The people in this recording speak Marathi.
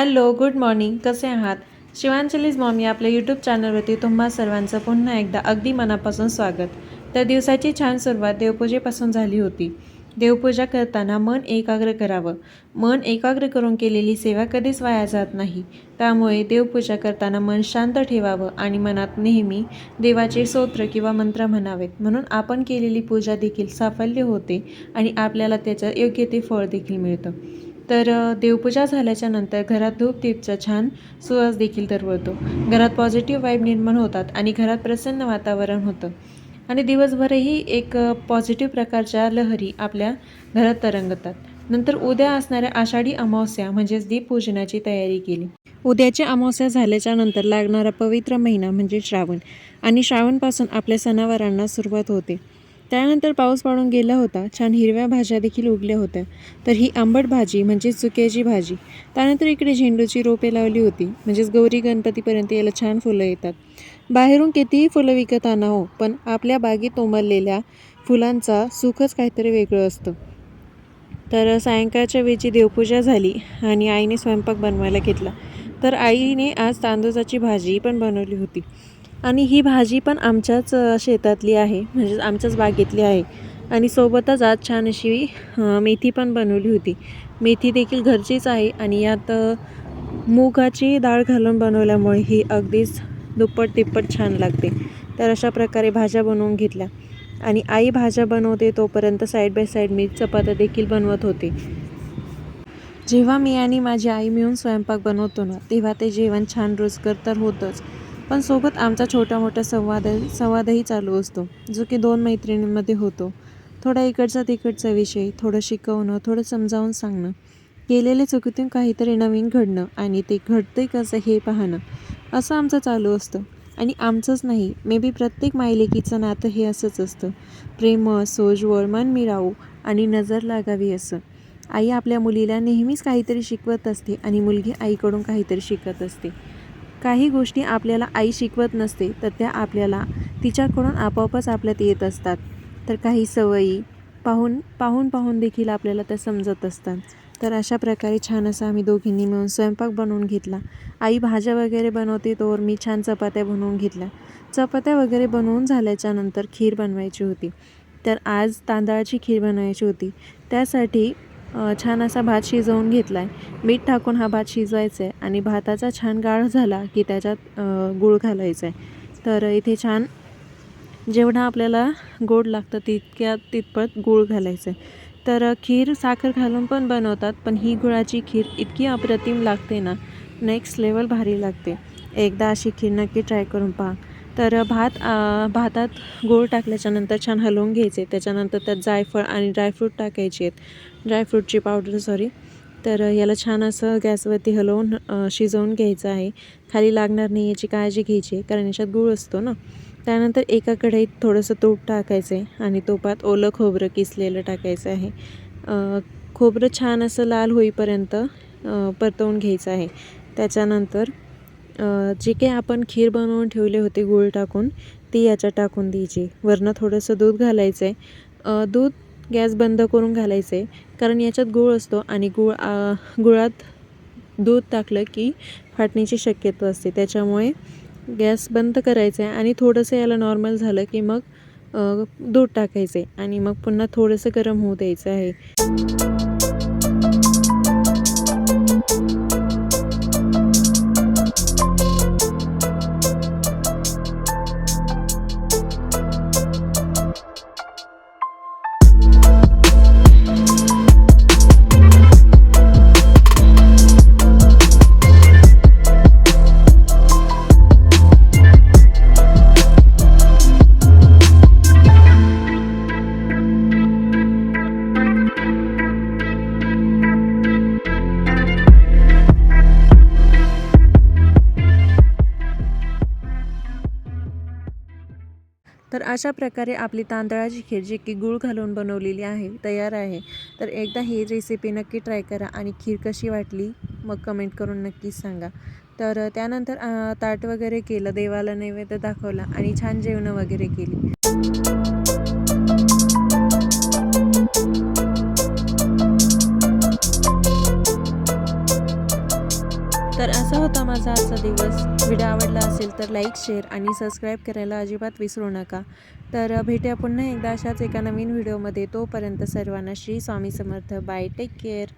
Hello, good morning. कसे आहात? शिवांजलीज मॉमी आपल्या यूट्यूब चॅनलवरती तुम्हा सर्वांचं पुन्हा एकदा अगदी मनापासून स्वागत. तर दिवसाची छान सुरुवात देवपूजेपासून झाली होती. देवपूजा करताना मन एकाग्र करावं. मन एकाग्र करून केलेली सेवा कधीच वाया जात नाही. त्यामुळे देवपूजा करताना मन शांत ठेवावं आणि मनात नेहमी देवाचे स्तोत्र किंवा मंत्र म्हणावेत. म्हणून आपण केलेली पूजा देखील साफल्य होते आणि आपल्याला त्याचं योग्य ते फळ देखील मिळतं. तर देवपूजा झाल्याच्या नंतर घरात धूप दीपचा छान सुवास देखील दरवळतो. घरात पॉझिटिव्ह वाईब निर्माण होतात आणि घरात प्रसन्न वातावरण होतं आणि दिवसभरही एक पॉझिटिव्ह प्रकारच्या लहरी आपल्या घरात तरंगतात. नंतर उद्या असणाऱ्या आषाढी अमावस्या म्हणजेच दीपपूजनाची तयारी केली. उद्याची अमावस्या झाल्याच्या नंतर लागणारा पवित्र महिना म्हणजे श्रावण आणि श्रावणपासून आपल्या सणावारांना सुरुवात होते. त्यानंतर पाऊस पडून गेला होता. छान हिरव्या भाज्या देखील उगल्या होत्या. तर ही आंबट भाजी म्हणजे चुक्याची भाजी. त्यानंतर इकडे झेंडूची रोपे लावली होती. म्हणजेच गौरी गणपतीपर्यंत याला छान फुलं येतात. बाहेरून कितीही फुलं विकत आणा हो, पण आपल्या बागेत उमललेल्या फुलांचा सुखच काहीतरी वेगळं असतं. तर सायंकाळच्या वेळची देवपूजा झाली आणि आईने स्वयंपाक बनवायला घेतला. तर आईने आज तांदूळाची भाजी पण बनवली होती आणि ही भाजी पण आमच्याच शेतातली आहे, म्हणजेच आमच्याच बागेतली आहे. आणि सोबतच आज छान अशी मेथी पण बनवली होती. मेथी देखील घरचीच आहे आणि यात मुगाची डाळ घालून बनवल्यामुळे ही अगदीच दुप्पट तिप्पट छान लागते. तर अशा प्रकारे भाज्या बनवून घेतल्या आणि आई भाज्या बनवते तोपर्यंत साईड बाय साईड मी चपात्या देखील बनवत होते. जेव्हा मी आणि माझी आई मिळून स्वयंपाक बनवतो ना, तेव्हा ते जेवण छान रुचकर तर होतंच, पण सोबत आमचा छोटा मोठा संवादही चालू असतो, जो की दोन मैत्रिणींमध्ये होतो. थोडा इकडचा तिकडचा विषय, थोडं शिकवणं, थोडं समजावून सांगणं, केलेल्या चुकीतून काहीतरी नवीन घडणं आणि ते घडतंय कसं हे पाहणं, असं आमचं चालू असतं. आणि आमचंच नाही, मे बी प्रत्येक मायलेकीचं नातं हे असंच असतं. प्रेमळ, सोज्वळ, मनमिळावू आणि नजर लागावी असं. आई आपल्या मुलीला नेहमीच काहीतरी शिकवत असते आणि मुलगी आईकडून काहीतरी शिकत असते. काही गोष्टी आपल्याला आई शिकवत नसते, तर त्या आपल्याला तिच्याकडून आपोआपच आपल्यात येत असतात. तर काही सवयी पाहून देखील आपल्याला त्या समजत असतात. तर अशा प्रकारे छान असं आम्ही दोघींनी मिळून स्वयंपाक बनवून घेतला. आई भाज्या वगैरे बनवते तोवर मी छान चपात्या बनवून घेतल्या. चपात्या वगैरे बनवून झाल्याच्या नंतर खीर बनवायची होती. तर आज तांदळाची खीर बनवायची होती. त्यासाठी छान असा भात शिजवून घेतला आहे. मीठ टाकून हा भात शिजवायचा आहे आणि भाताचा छान गाळ झाला की त्याच्यात गूळ घालायचा आहे. तर इथे छान जेवढा आपल्याला गोड लागतं तितपत गूळ घालायचं आहे. तर खीर साखर घालून पण बनवतात, पण ही गुळाची खीर इतकी अप्रतिम लागते ना, नेक्स्ट लेवल भारी लागते. एकदा अशी खीर नक्की ट्राय करून पहा. तर भातात गूळ टाकल्याच्यानंतर छान हलवून घ्यायचे. त्याच्यानंतर त्यात जायफळ आणि ड्रायफ्रूट टाकायचे आहेत, ड्रायफ्रूटची पावडर तर याला छान असं गॅसवरती हलवून शिजवून घ्यायचं आहे. खाली लागणार नाही याची काळजी घ्यायची आहे, कारण याच्यात गूळ असतो ना. त्यानंतर एका कढईत थोडंसं तूप टाकायचं आहे आणि तुपात ओलं खोबरं किसलेलं टाकायचं आहे. खोबरं छान असं लाल होईपर्यंत परतवून घ्यायचं आहे. त्याच्यानंतर जे काही आपण खीर बनवून ठेवले होते गूळ टाकून, ती याच्यात टाकून द्यायची. वरनं थोडंसं दूध घालायचं आहे. दूध गॅस बंद करून घालायचं आहे, कारण याच्यात गूळ असतो आणि गुळात दूध टाकलं की फाटण्याची शक्यता असते. त्याच्यामुळे गॅस बंद करायचा आहे आणि थोडंसं याला नॉर्मल झालं की मग दूध टाकायचं आहे आणि मग पुन्हा थोडंसं गरम होऊ द्यायचं आहे. तर अशा प्रकारे आपली तांदळाची खीर जी की गूळ घालून बनवलेली आहे तयार आहे. तर एकदा ही रेसिपी नक्की ट्राय करा आणि खीर कशी वाटली मग कमेंट करून नक्कीच सांगा. तर त्यानंतर ताट वगैरे केलं, देवाला नैवेद्य दाखवला आणि छान जेवणं वगैरे केली. असा होता माझा आजचा दिवस. व्हिडिओ आवडला असेल तर लाईक, शेअर आणि सबस्क्राईब करायला अजिबात विसरू नका. तर भेटूया पुन्हा एकदा अशाच एका नवीन व्हिडिओमध्ये. तोपर्यंत सर्वांना Shri Swami Samarth. Bye, take care.